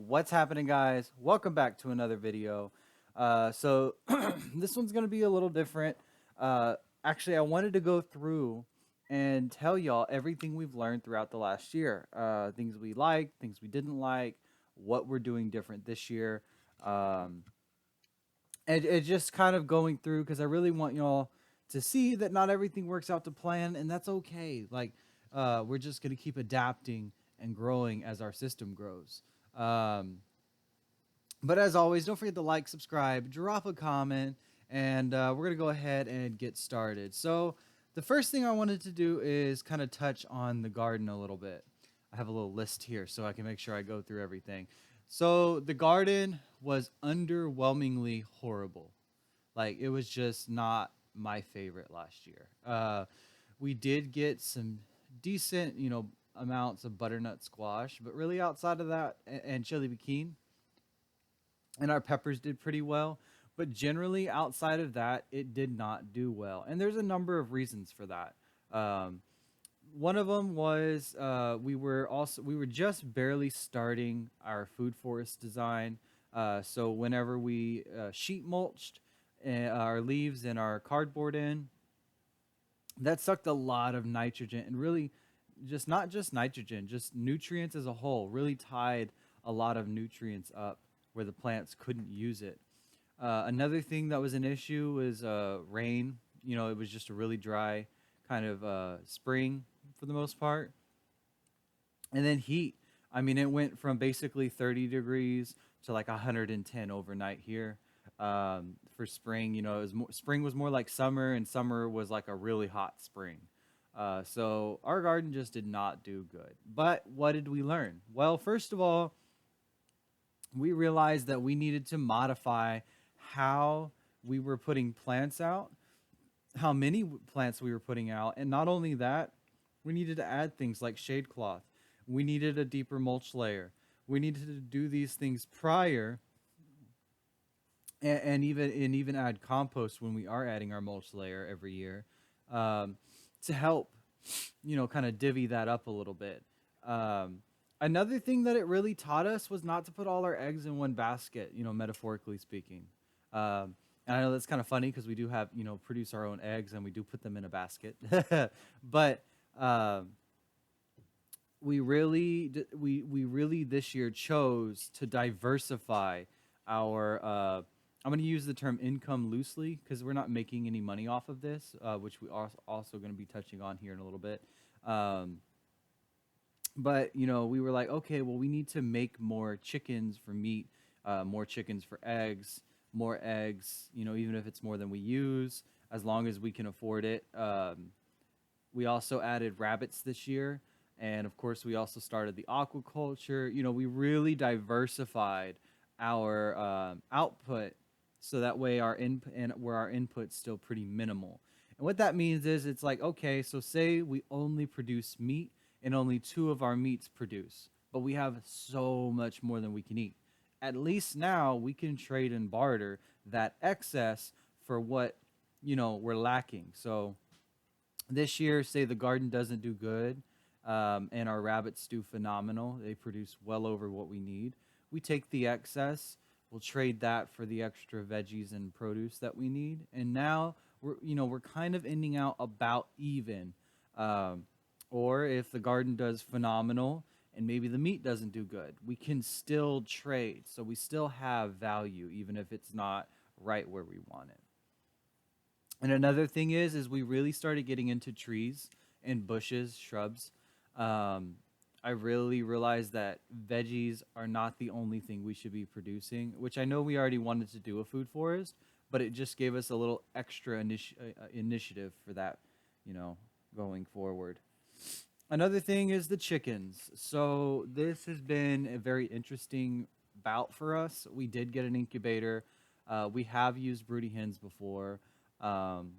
What's happening, guys? Welcome back to another video. So this one's gonna be a little different. Uh, Actually, I wanted to go through and tell y'all everything we've learned throughout the last year. Things we liked, things we didn't like, what we're doing different this year. Um, and just kind of going through because I really want y'all to see that not everything works out to plan, and that's okay. We're just gonna keep adapting and growing as our system grows. Um, but as always, don't forget to like, subscribe, drop a comment, and we're going to go ahead and get started. So, the first thing I wanted to do is kind of touch on the garden a little bit. I have a little list here so I can make sure I go through everything. So, the garden was underwhelmingly horrible. Like, it was just not my favorite last year. We did get some decent, amounts of butternut squash, but really outside of that, and chili bean, and our peppers did pretty well. But generally, outside of that, it did not do well, and there's a number of reasons for that. Um, One of them was we were just barely starting our food forest design. So whenever we sheet mulched our leaves and our cardboard in, that sucked a lot of nitrogen and really just not just nitrogen, just nutrients as a whole. Really tied a lot of nutrients up where the plants couldn't use it. Another thing that was an issue was rain. It was just a really dry kind of spring for the most part. And then heat. I mean, it went from basically 30 degrees to like 110 overnight here. For spring, spring was more like summer, and summer was like a really hot spring. So our garden just did not do good. But what did we learn? Well, first of all, we realized that we needed to modify how we were putting plants out, how many plants we were putting out, and not only that, we needed to add things like shade cloth. We needed a deeper mulch layer. We needed to do these things prior, and even add compost when we are adding our mulch layer every year, um, to help, kind of divvy that up a little bit. Um, Another thing that it really taught us was not to put all our eggs in one basket, metaphorically speaking. And I know that's kind of funny because we do have, produce our own eggs and we do put them in a basket. But um, we really this year chose to diversify our I'm going to use the term income loosely because we're not making any money off of this, which we are also going to be touching on here in a little bit. Um, but we were like, okay, well, we need to make more chickens for meat, more chickens for eggs, more eggs, even if it's more than we use, as long as we can afford it. We also added rabbits this year, and of course we also started the aquaculture. We really diversified our output, so that way our input and where our input's still pretty minimal. And what that means is, it's like, okay, so say we only produce meat and only two of our meats produce, but we have so much more than we can eat. At least now we can trade and barter that excess for what we're lacking. So this year, say the garden doesn't do good, and our rabbits do phenomenal. They produce well over what we need. We take the excess, we'll trade that for the extra veggies and produce that we need, and now we're kind of ending out about even. Um, or if the garden does phenomenal and maybe the meat doesn't do good, we can still trade. So we still have value, even if it's not right where we want it. And another thing is we really started getting into trees and bushes, shrubs. Um, I really realized that veggies are not the only thing we should be producing, which I know we already wanted to do a food forest, but it just gave us a little extra initiative for that, you know, going forward. Another thing is the chickens. So this has been a very interesting bout for us. We did get an incubator. We have used broody hens before. Um,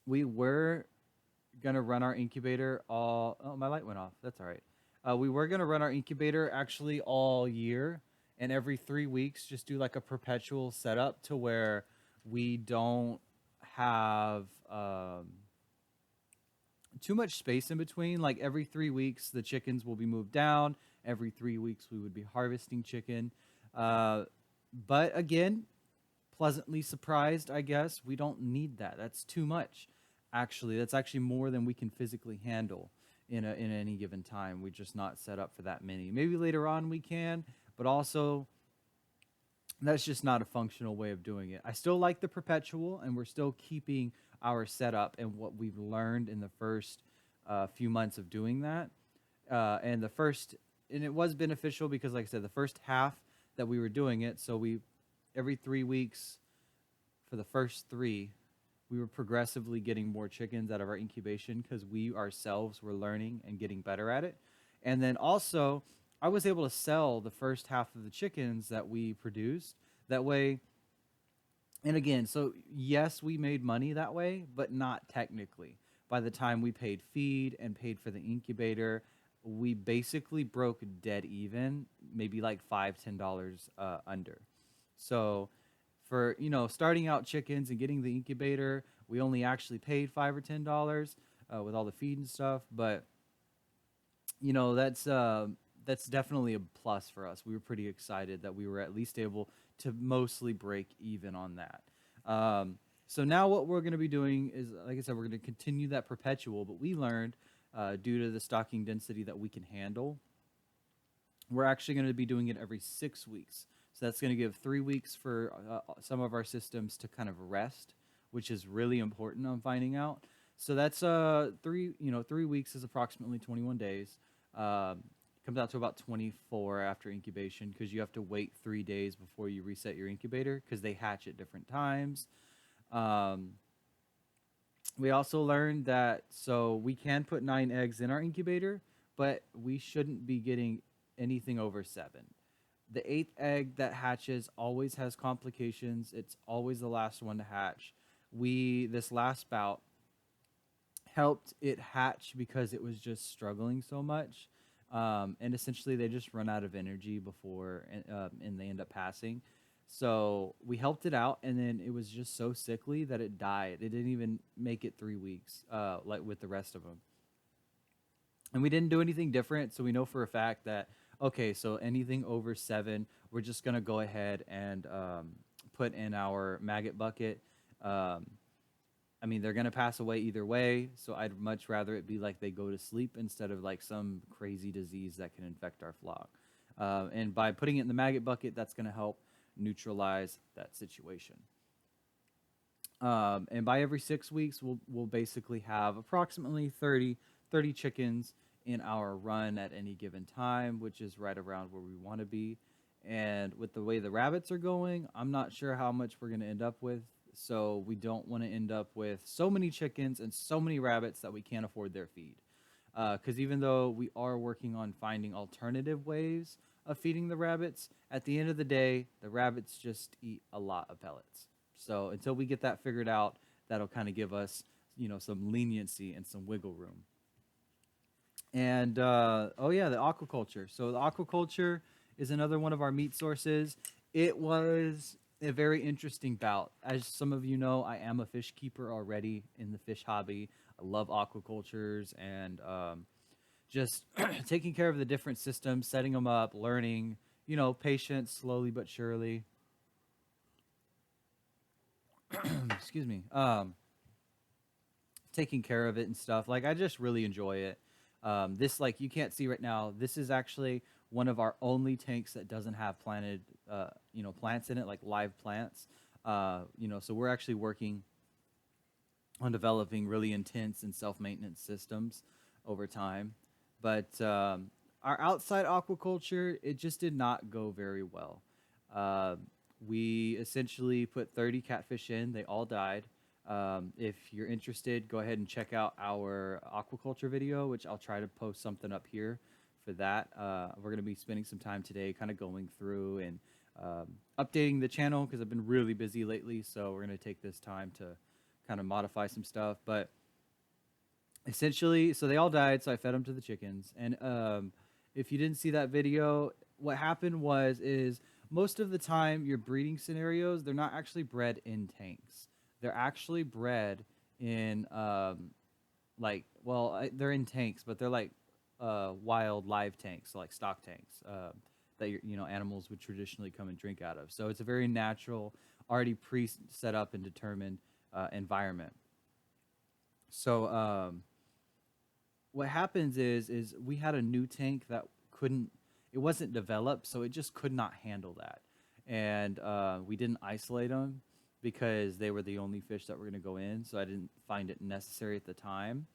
we were gonna run our incubator all. Oh, my light went off. That's all right. We were gonna run our incubator actually all year, and every 3 weeks, just do like a perpetual setup to where we don't have too much space in between. Like every 3 weeks, the chickens will be moved down, Every 3 weeks, we would be harvesting chicken. Uh, but again, pleasantly surprised, I guess. We don't need that. That's too much. Actually, that's actually more than we can physically handle in any given time. We're just not set up for that many. Maybe later on we can, but also that's just not a functional way of doing it. I still like the perpetual, and we're still keeping our setup and what we've learned in the first few months of doing that. And it was beneficial because, like I said, the first half that we were doing it, so we every 3 weeks for the first three, we were progressively getting more chickens out of our incubation because we ourselves were learning and getting better at it. And then also, I was able to sell the first half of the chickens that we produced. That way, and again, so yes, we made money that way, but not technically. By the time we paid feed and paid for the incubator, we basically broke dead even, maybe like $5-10 under. So for starting out chickens and getting the incubator, we only actually paid $5 or $10 with all the feed and stuff. But that's definitely a plus for us. We were pretty excited that we were at least able to mostly break even on that. So now what we're going to be doing is, like I said, we're going to continue that perpetual. But we learned, due to the stocking density that we can handle, we're actually going to be doing it every 6 weeks. So that's going to give 3 weeks for some of our systems to kind of rest, which is really important. I'm finding out. So that's 3 weeks is approximately 21 days. Comes out to about 24 after incubation, because you have to wait 3 days before you reset your incubator because they hatch at different times. We also learned that so we can put 9 eggs in our incubator, but we shouldn't be getting anything over 7. The 8th egg that hatches always has complications. It's always the last one to hatch. This last bout helped it hatch because it was just struggling so much. And essentially they just run out of energy before and they end up passing. So we helped it out, and then it was just so sickly that it died. It didn't even make it 3 weeks, like with the rest of them. And we didn't do anything different, so we know for a fact that, okay, so anything over 7, we're just going to go ahead and put in our maggot bucket. I mean, they're going to pass away either way, so I'd much rather it be like they go to sleep instead of like some crazy disease that can infect our flock. And by putting it in the maggot bucket, that's going to help neutralize that situation. And by every 6 weeks, we'll basically have approximately 30 chickens in our run at any given time, which is right around where we want to be. And with the way the rabbits are going, I'm not sure how much we're going to end up with. So we don't want to end up with so many chickens and so many rabbits that we can't afford their feed. Because even though we are working on finding alternative ways of feeding the rabbits, at the end of the day, the rabbits just eat a lot of pellets. So until we get that figured out, that'll kind of give us, some leniency and some wiggle room. And oh yeah, the aquaculture. So the aquaculture is another one of our meat sources. It was a very interesting bout. As some of you know, I am a fish keeper already in the fish hobby. I love aquacultures and just taking care of the different systems, setting them up, learning, patience, slowly but surely. Excuse me. Taking care of it and stuff. Like, I just really enjoy it. This, like, you can't see right now, this is actually one of our only tanks that doesn't have planted, plants in it, like live plants. So we're actually working on developing really intense and self-maintenance systems over time. But our outside aquaculture, it just did not go very well. We essentially put 30 catfish in. They all died. If you're interested, go ahead and check out our aquaculture video, which I'll try to post something up here for that. We're going to be spending some time today kind of going through and updating the channel because I've been really busy lately. So we're going to take this time to kind of modify some stuff. But essentially, so they all died, so I fed them to the chickens. And if you didn't see that video, what happened is most of the time your breeding scenarios, they're not actually bred in tanks. They're actually bred in they're in tanks, but they're like wild live tanks, so like stock tanks that animals would traditionally come and drink out of. So it's a very natural, already pre set up and determined environment. So what happens is we had a new tank that couldn't, it wasn't developed, so it just could not handle that, and we didn't isolate them because they were the only fish that were going to go in, so I didn't find it necessary at the time.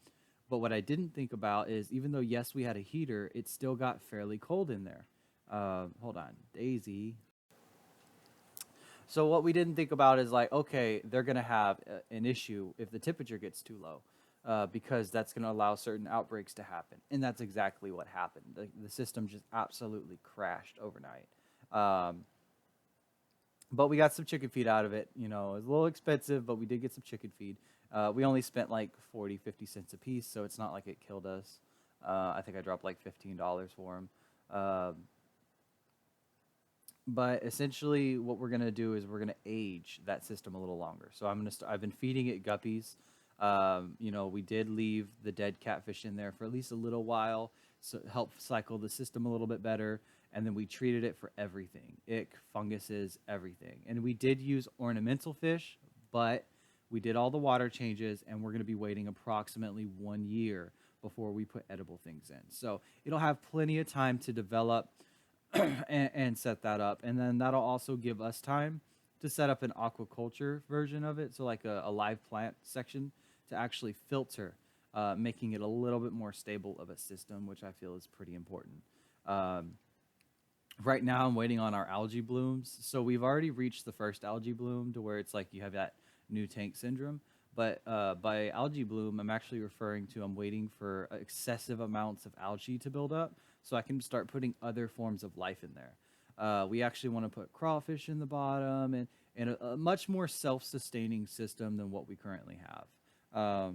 But what I didn't think about is, even though yes we had a heater, it still got fairly cold in there. Hold on, Daisy. So what we didn't think about is like, okay, they're going to have an issue if the temperature gets too low, because that's going to allow certain outbreaks to happen. And that's exactly what happened. The system just absolutely crashed overnight. But we got some chicken feed out of it. It was a little expensive, but we did get some chicken feed. We only spent like 40, 50 cents a piece, so it's not like it killed us. I think I dropped like $15 for them. But essentially what we're going to do is we're going to age that system a little longer. So I've been feeding it guppies. We did leave the dead catfish in there for at least a little while, so help cycle the system a little bit better. And then we treated it for everything, ick, funguses, everything. And we did use ornamental fish, but we did all the water changes, and we're going to be waiting approximately 1 year before we put edible things in. So it'll have plenty of time to develop and set that up. And then that'll also give us time to set up an aquaculture version of it, so like a live plant section to actually filter, making it a little bit more stable of a system, which I feel is pretty important. Right now I'm waiting on our algae blooms. So we've already reached the first algae bloom, to where it's like you have that new tank syndrome. But by algae bloom, I'm actually referring to, I'm waiting for excessive amounts of algae to build up so I can start putting other forms of life in there. We actually want to put crawfish in the bottom, and a much more self-sustaining system than what we currently have.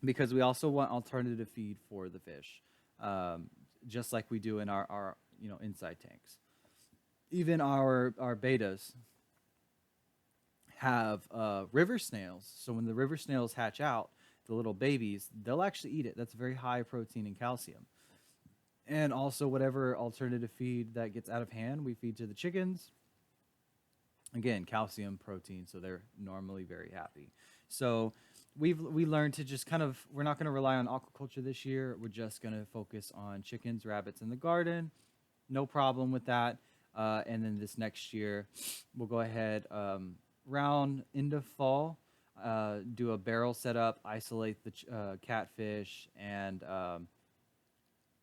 Because we also want alternative feed for the fish, just like we do in our inside tanks. Even our betas have river snails. So when the river snails hatch out, the little babies, they'll actually eat it. That's very high protein and calcium. And also whatever alternative feed that gets out of hand, we feed to the chickens. Again, calcium, protein, so they're normally very happy. So we learned to just we're not going to rely on aquaculture this year. We're just going to focus on chickens, rabbits in the garden. No problem with that. And then this next year, we'll go ahead, round into fall, do a barrel setup, isolate the catfish, and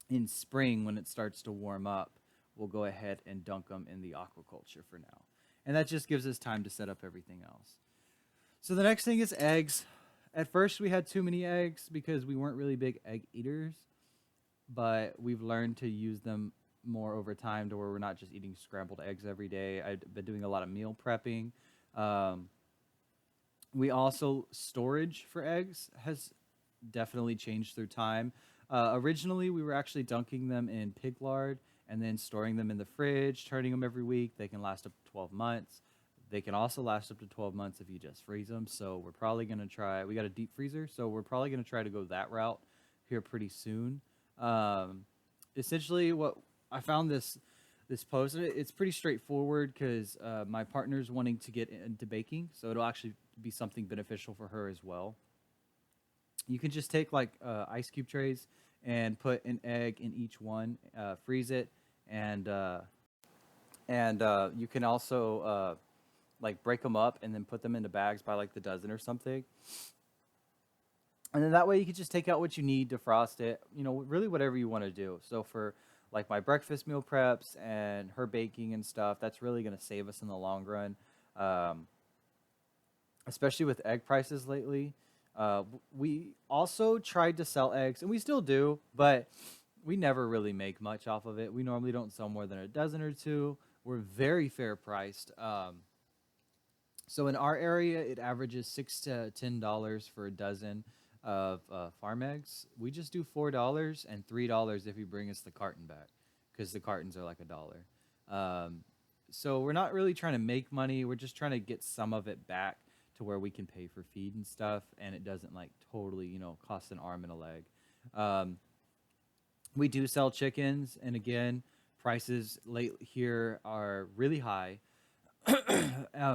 in spring, when it starts to warm up, we'll go ahead and dunk them in the aquaculture for now. And that just gives us time to set up everything else. So the next thing is eggs. At first, we had too many eggs because we weren't really big egg eaters, but we've learned to use them more over time, to where we're not just eating scrambled eggs every day. I've been doing a lot of meal prepping. We also, storage for eggs has definitely changed through time. Originally, we were actually dunking them in pig lard and then storing them in the fridge, turning them every week. They can last up to 12 months. They can also last up to 12 months if you just freeze them. So we're probably going to try, we got a deep freezer, so we're probably going to try to go that route here pretty soon. Essentially, what I found this post, it's pretty straightforward, because my partner's wanting to get into baking, so it'll actually be something beneficial for her as well. You can just take like ice cube trays and put an egg in each one, freeze it, and you can also like break them up and then put them into bags by like the dozen or something. And then that way you can just take out what you need to frost it, really whatever you want to do. So for like my breakfast meal preps and her baking and stuff, that's really going to save us in the long run. Especially with egg prices lately. We also tried to sell eggs, and we still do, but we never really make much off of it. We normally don't sell more than a dozen or two. We're very fair priced. So in our area, it averages $6 to $10 for a dozen of farm eggs. We just do $4 and $3 if you bring us the carton back, because the cartons are like $1. So we're not really trying to make money. We're just trying to get some of it back to where we can pay for feed and stuff, and it doesn't like totally, cost an arm and a leg. We do sell chickens, and again, prices late here are really high.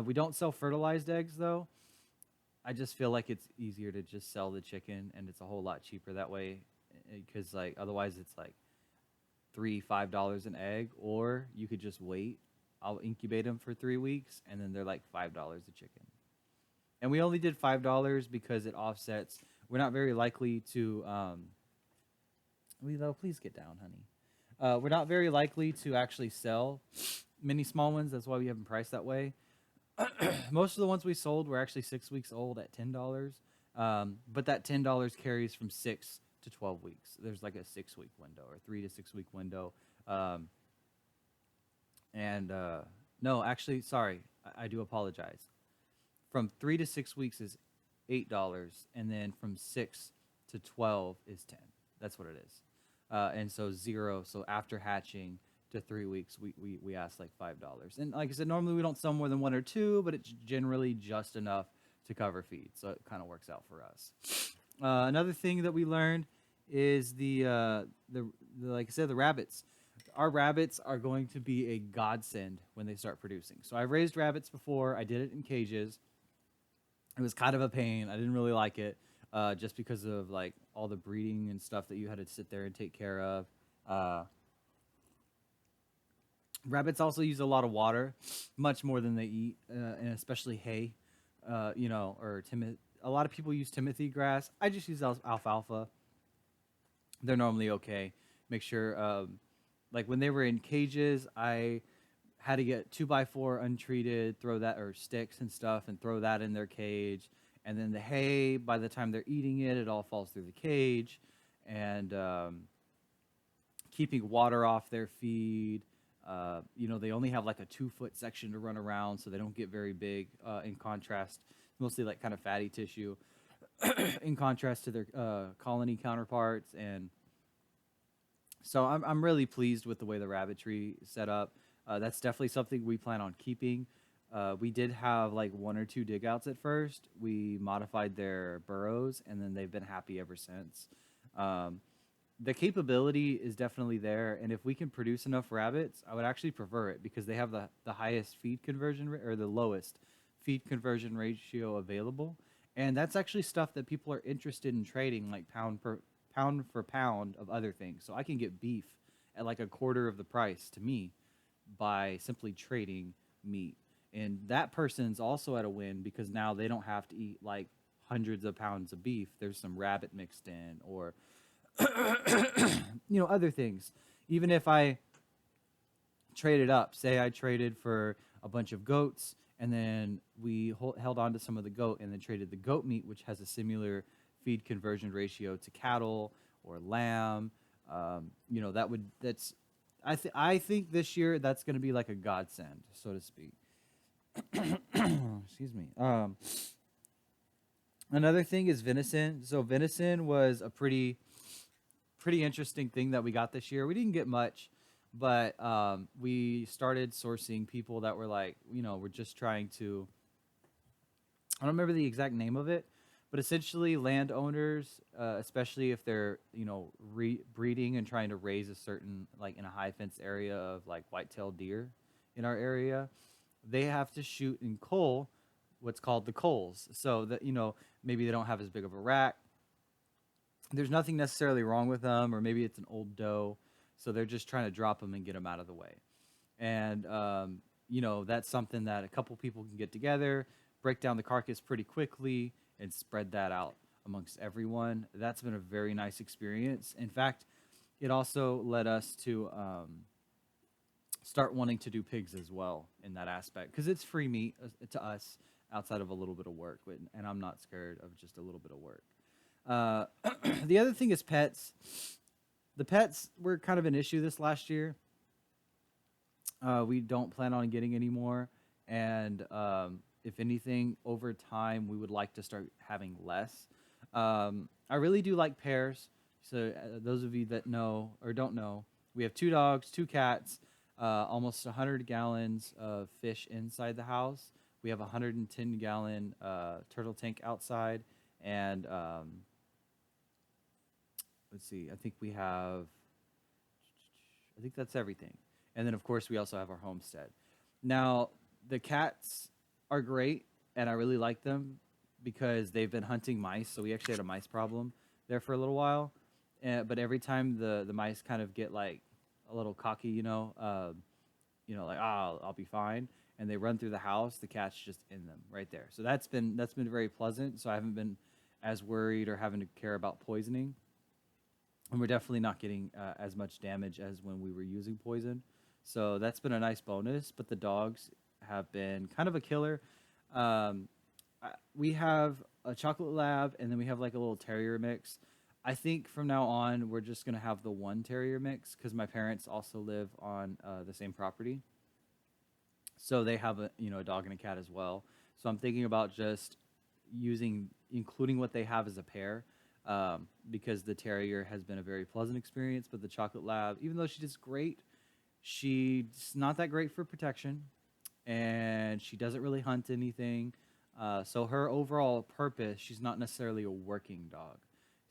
We don't sell fertilized eggs though. I just feel like it's easier to just sell the chicken, and it's a whole lot cheaper that way. Because like otherwise, it's like $3, $5 an egg, or you could just wait. I'll incubate them for 3 weeks, and then they're like $5 a chicken. And we only did $5 because it offsets. We're not very likely to. Please get down, honey. We're not very likely to actually sell many small ones. That's why we have them priced that way. Most of the ones we sold were actually 6 weeks old at $10. But that $10 carries from 6 to 12 weeks. There's like a 6 week window or 3 to 6 week window. And no, actually, sorry, I do apologize. From 3 to 6 weeks is $8, and then from 6 to 12 is 10. That's what it is. And so 0. So after hatching to 3 weeks, we ask like $5. And like I said, normally we don't sell more than 1 or 2, but it's generally just enough to cover feed. So it kind of works out for us. Another thing that we learned is the like I said, the rabbits. Our rabbits are going to be a godsend when they start producing. So I've raised rabbits before. I did it in cages. It was kind of a pain. I didn't really like it, just because of like all the breeding and stuff that you had to sit there and take care of. Rabbits also use a lot of water, much more than they eat, and especially hay. Or a lot of people use Timothy grass. I just use alfalfa. They're normally okay. Make sure, like when they were in cages, I had to get 2x4 untreated, throw that, or sticks and stuff, and throw that in their cage. And then the hay, by the time they're eating it, it all falls through the cage. And keeping water off their feed. They only have like a 2-foot section to run around, so they don't get very big. In contrast, mostly like kind of fatty tissue. In contrast to their colony counterparts. And so I'm really pleased with the way the rabbitry is set up. That's definitely something we plan on keeping. We did have like 1 or 2 dig outs at first. We modified their burrows, and then they've been happy ever since. The capability is definitely there, and if we can produce enough rabbits, I would actually prefer it because they have the highest feed conversion or the lowest feed conversion ratio available. And that's actually stuff that people are interested in trading, like pound for pound of other things. So I can get beef at like a quarter of the price to me by simply trading meat. And that person's also at a win because now they don't have to eat like hundreds of pounds of beef. There's some rabbit mixed in, or other things. Even if I traded up, say I traded for a bunch of goats, and then we held on to some of the goat and then traded the goat meat, which has a similar feed conversion ratio to cattle or lamb. I think this year that's going to be like a godsend, so to speak. Excuse me. Another thing is venison. So venison was a pretty interesting thing that we got this year. We didn't get much, but we started sourcing people that were like, we're just trying to, I don't remember the exact name of it, but essentially landowners, especially if they're, breeding and trying to raise a certain, like in a high fence area of like white-tailed deer in our area, they have to shoot and cull what's called the culls. So that, maybe they don't have as big of a rack. There's nothing necessarily wrong with them, or maybe it's an old doe, so they're just trying to drop them and get them out of the way. And that's something that a couple people can get together, break down the carcass pretty quickly, and spread that out amongst everyone. That's been a very nice experience. In fact, it also led us to start wanting to do pigs as well in that aspect, because it's free meat to us outside of a little bit of work, and I'm not scared of just a little bit of work. The other thing is pets. The pets were kind of an issue this last year. We don't plan on getting any more, and if anything, over time, we would like to start having less. I really do like pears. So those of you that know or don't know, we have 2 dogs, 2 cats, almost 100 gallons of fish inside the house. We have a 110-gallon turtle tank outside, and let's see, I think we have I think that's everything. And then of course we also have our homestead. Now the cats are great, and I really like them because they've been hunting mice. So we actually had a mice problem there for a little while, but every time the mice kind of get like a little cocky, like, oh, I'll be fine, and they run through the house, the cat's just in them right there. So that's been very pleasant. So I haven't been as worried or having to care about poisoning, and we're definitely not getting as much damage as when we were using poison. So that's been a nice bonus. But the dogs have been kind of a killer. Um, we have a chocolate lab, and then we have like a little terrier mix. I think from now on we're just gonna have the one terrier mix because my parents also live on the same property, so they have a dog and a cat as well. So I'm thinking about just including what they have as a pair, because the terrier has been a very pleasant experience, but the chocolate lab, even though she does great, she's not that great for protection, and she doesn't really hunt anything. So her overall purpose, she's not necessarily a working dog.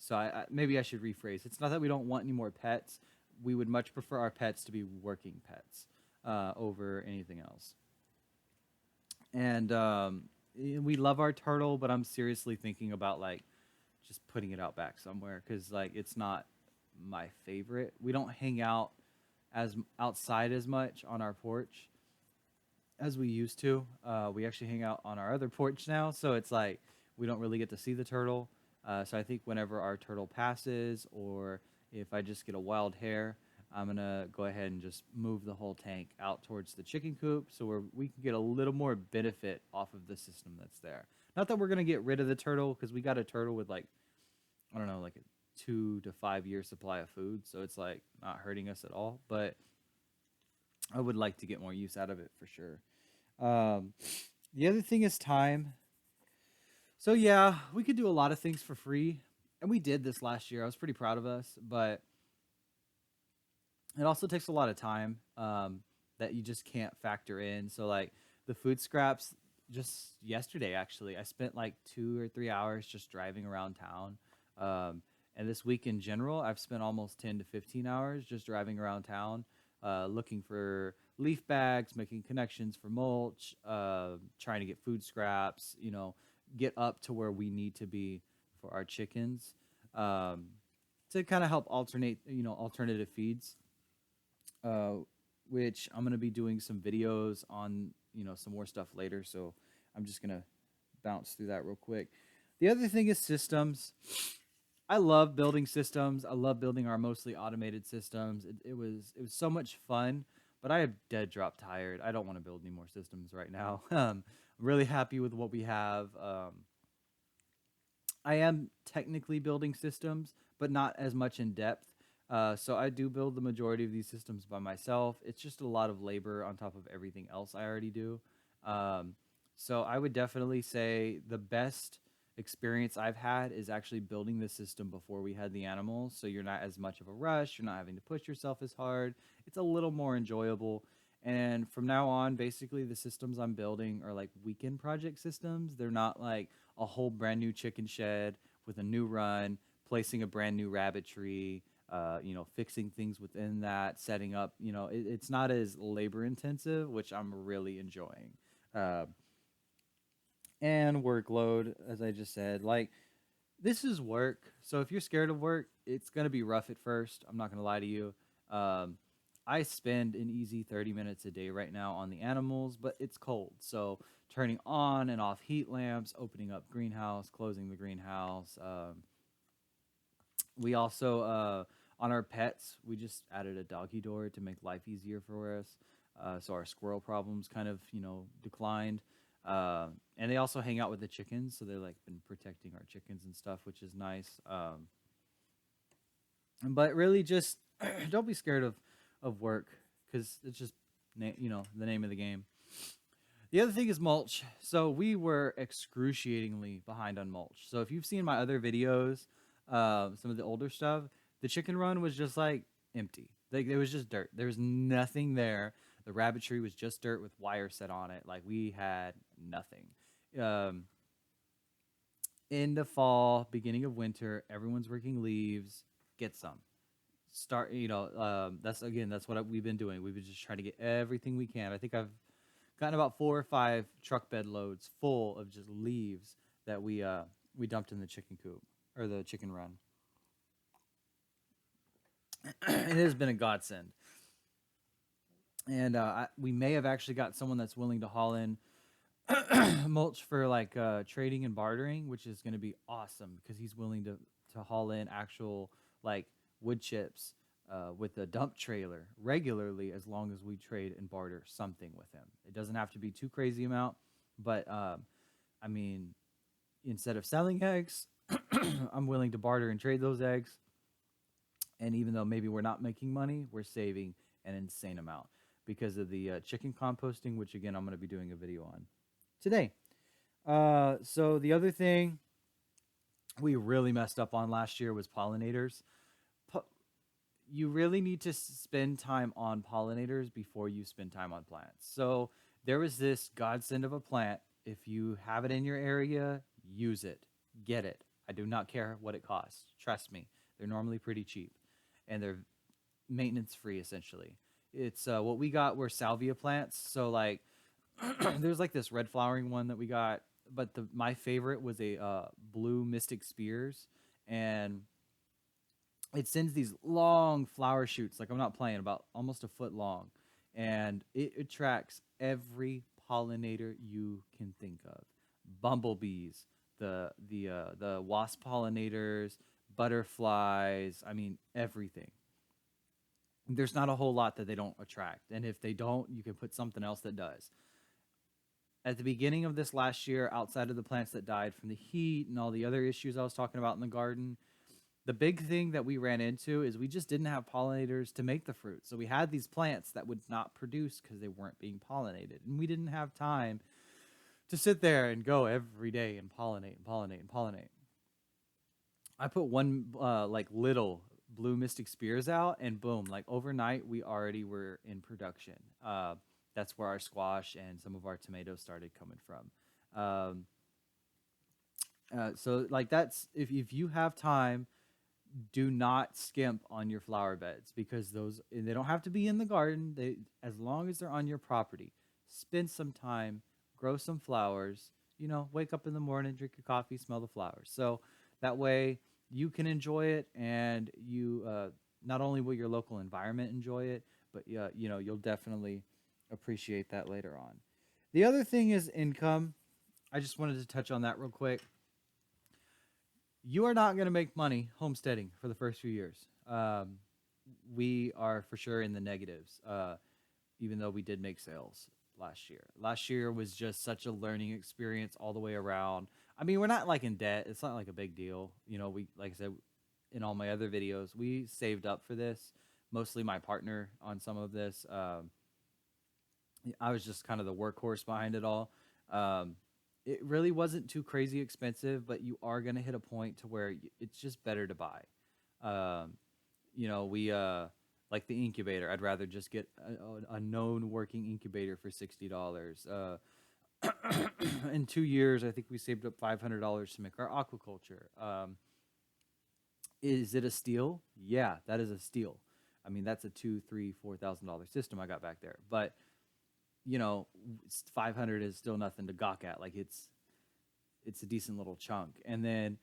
So maybe I should rephrase. It's not that we don't want any more pets. We would much prefer our pets to be working pets over anything else. And we love our turtle, but I'm seriously thinking about like just putting it out back somewhere because like it's not my favorite. We don't hang out as outside as much on our porch as we used to. We actually hang out on our other porch now, so it's like we don't really get to see the turtle. So I think whenever our turtle passes, or if I just get a wild hair, I'm gonna go ahead and just move the whole tank out towards the chicken coop, so we can get a little more benefit off of the system that's there. Not that we're gonna get rid of the turtle, because we got a turtle with like, I don't know, like a 2 to 5 year supply of food, so it's like not hurting us at all. But I would like to get more use out of it for sure. Um, the other thing is time. So yeah, we could do a lot of things for free, and we did this last year. I was pretty proud of us, but it also takes a lot of time that you just can't factor in. So like the food scraps, just yesterday actually, I spent like 2 or 3 hours just driving around town. And this week in general, I've spent almost 10 to 15 hours just driving around town, looking for leaf bags, making connections for mulch, trying to get food scraps, get up to where we need to be for our chickens, um, to kind of help alternate, alternative feeds, uh, which I'm gonna be doing some videos on, some more stuff later. So I'm just gonna bounce through that real quick. The other thing is systems. I love building systems. I love building our mostly automated systems. It was so much fun, but I am dead drop tired. I don't want to build any more systems right now. I'm really happy with what we have. I am technically building systems, but not as much in depth. So I do build the majority of these systems by myself. It's just a lot of labor on top of everything else I already do. Um, so I would definitely say the best experience I've had is actually building the system before we had the animals. So you're not as much of a rush. You're not having to push yourself as hard. It's a little more enjoyable. And from now on, basically the systems I'm building are like weekend project systems. They're not like a whole brand new chicken shed with a new run, placing a brand new rabbit tree, fixing things within that, setting up, it's not as labor intensive, which I'm really enjoying. Uh, and workload, as I just said, like this is work. So if you're scared of work, it's going to be rough at first. I'm not going to lie to you. Um, I spend an easy 30 minutes a day right now on the animals, but it's cold. So turning on and off heat lamps, opening up greenhouse, closing the greenhouse. We also, on our pets, we just added a doggy door to make life easier for us. So our squirrel problems kind of, declined. And they also hang out with the chickens, so they're like been protecting our chickens and stuff, which is nice. But really, just don't be scared of work, because it's just the name of the game. The other thing is mulch. So we were excruciatingly behind on mulch. So if you've seen my other videos, some of the older stuff, the chicken run was just like empty. Like there was just dirt. There was nothing there. The rabbitry was just dirt with wire set on it. Like we had nothing. Um, in the fall, beginning of winter, everyone's working leaves. Get some. start, that's what we've been doing. We've been just trying to get everything we can. I think I've gotten about 4 or 5 truck bed loads full of just leaves that we dumped in the chicken coop or the chicken run. It has been a godsend. And we may have actually got someone that's willing to haul in mulch for like trading and bartering, which is going to be awesome because he's willing to haul in actual like wood chips with a dump trailer regularly, as long as we trade and barter something with him. It doesn't have to be too crazy amount, but I mean, instead of selling eggs, I'm willing to barter and trade those eggs. And even though maybe we're not making money, we're saving an insane amount because of the chicken composting, which again, I'm going to be doing a video on today. So the other thing we really messed up on last year was pollinators. You really need to spend time on pollinators before you spend time on plants. So there was this godsend of a plant. If you have it in your area, use it. Get it. I do not care what it costs. Trust me. They're normally pretty cheap. And they're maintenance free, essentially. It's what we got were salvia plants. So like there's like this red flowering one that we got, but my favorite was a blue mystic spears, and it sends these long flower shoots, like I'm not playing, about almost a foot long, and it attracts every pollinator you can think of. Bumblebees, the wasp pollinators, butterflies, I mean everything. There's not a whole lot that they don't attract, and if they don't, you can put something else that does. At the beginning of this last year, outside of the plants that died from the heat and all the other issues I was talking about in the garden, the big thing that we ran into is we just didn't have pollinators to make the fruit. So we had these plants that would not produce because they weren't being pollinated. And we didn't have time to sit there and go every day and pollinate and pollinate and pollinate. I put one like little blue mystic spears out, and boom, like overnight we already were in production. That's where our squash and some of our tomatoes started coming from. So like that's, if you have time, do not skimp on your flower beds, because they don't have to be in the garden. They, as long as they're on your property, spend some time, grow some flowers, wake up in the morning, drink your coffee, smell the flowers. So that way you can enjoy it, and you not only will your local environment enjoy it, but you'll definitely appreciate that later on. The other thing is income. I just wanted to touch on that real quick. You are not going to make money homesteading for the first few years. We are for sure in the negatives, even though we did make sales last year. Last year was just such a learning experience all the way around. I mean, we're not like in debt. It's not like a big deal. We, like I said, in all my other videos, we saved up for this. Mostly my partner on some of this. I was just kind of the workhorse behind it all. It really wasn't too crazy expensive, but you are going to hit a point to where it's just better to buy. We like the incubator. I'd rather just get a known working incubator for $60. In 2 years, I think we saved up $500 to make our aquaculture. Is it a steal? Yeah, that is a steal. I mean, that's a $2,000, $3,000, $4,000 system I got back there. But 500 is still nothing to gawk at. Like it's a decent little chunk. And then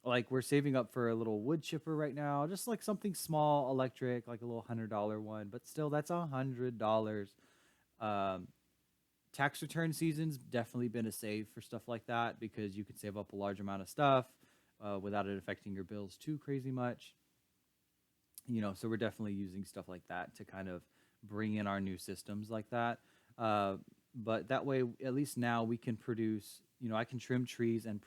like we're saving up for a little wood chipper right now, just like something small, electric, like a little $100 one, but still that's $100. Tax return season's definitely been a save for stuff like that, because you can save up a large amount of stuff without it affecting your bills too crazy much. So we're definitely using stuff like that to kind of bring in our new systems like that. But that way, at least now we can produce, I can trim trees and,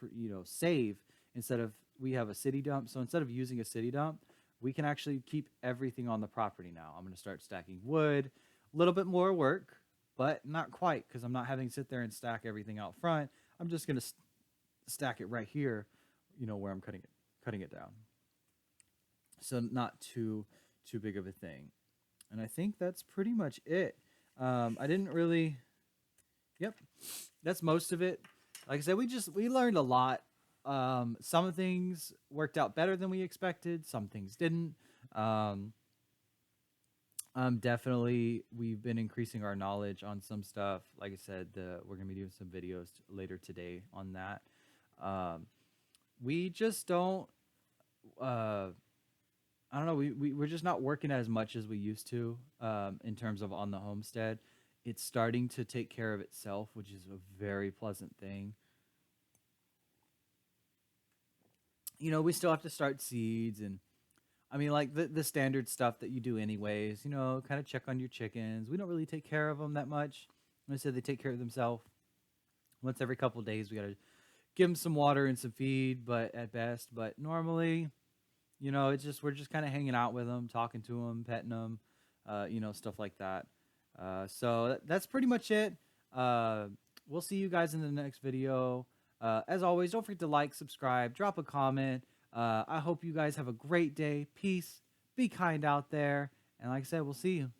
save, instead of, we have a city dump. So instead of using a city dump, we can actually keep everything on the property now. I'm going to start stacking wood, a little bit more work, but not quite, because I'm not having to sit there and stack everything out front. I'm just going to stack it right here, where I'm cutting it down. So not too big of a thing. And I think that's pretty much it. I didn't really, yep, that's most of it. Like I said, we learned a lot Some things worked out better than we expected. Some things didn't. Um, Definitely, we've been increasing our knowledge on some stuff. Like I said, we're gonna be doing some videos later today on that. Um, we just don't. Uh, I don't know. We're just not working as much as we used to in terms of on the homestead. It's starting to take care of itself, which is a very pleasant thing. We still have to start seeds and I mean, like the standard stuff that you do anyways. Kind of check on your chickens. We don't really take care of them that much. Like I said, they take care of themselves. Once every couple of days, we gotta give them some water and some feed, but at best. But normally, it's just we're just kind of hanging out with them, talking to them, petting them, stuff like that. So that's pretty much it. Uh, we'll see you guys in the next video. As always, don't forget to like, subscribe, drop a comment. I hope you guys have a great day. Peace. Be kind out there. And like I said, we'll see you.